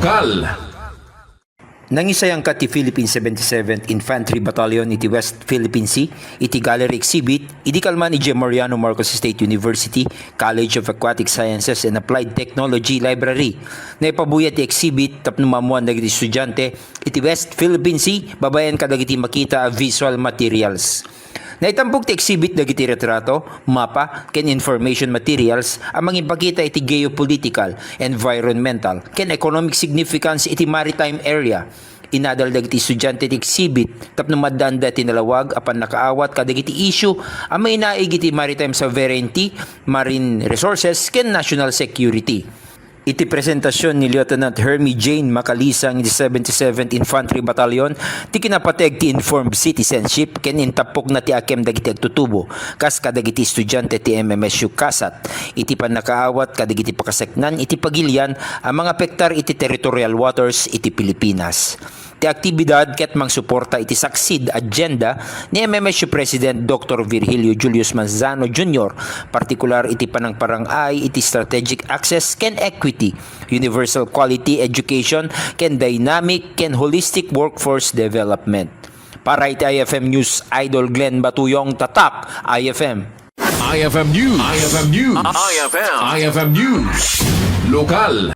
Lokal. Nangisayang ka ti Philippine 77th Infantry Battalion iti West Philippine Sea, iti gallery exhibit, iti kalman iti Mariano Marcos State University, College of Aquatic Sciences and Applied Technology Library. Naipabuya ti exhibit tapno mamuan dagiti estudyante, iti West Philippine Sea, babayan kadagiti makita a visual materials. Naitampok ti exhibit dagiti retrato, mapa, ken information materials ang mangipakita iti geopolitical, environmental, ken economic significance iti maritime area. Inadal dagiti estudyante ti exhibit tapno maddanda ti nalawag apan nakaawat kadagiti issue ang mainaig iti maritime sovereignty, marine resources, ken national security. Iti presentasyon ni Lieutenant Hermie Jane Macalisang di 77th Infantry Battalion ti kinapateg ti informed citizenship ken intapok na ti akem dagiti agtutubo kas kadagiti estudyante ti MMSU Kasat iti panakaawat kadagiti pakaseknan iti pagilian ang mga pektar iti territorial waters iti Pilipinas. Ti aktibidad ket mangsuporta iti Succeed agenda ni MMSU President Dr. Virgilio Julius Manzano Jr. partikular iti panangparangay iti strategic access ken equity, universal quality education ken dynamic ken holistic workforce development. Para iti IFM News, Idol Glenn Batuyong Tatak, IFM. IFM News. IFM News. IFM News. Lokal.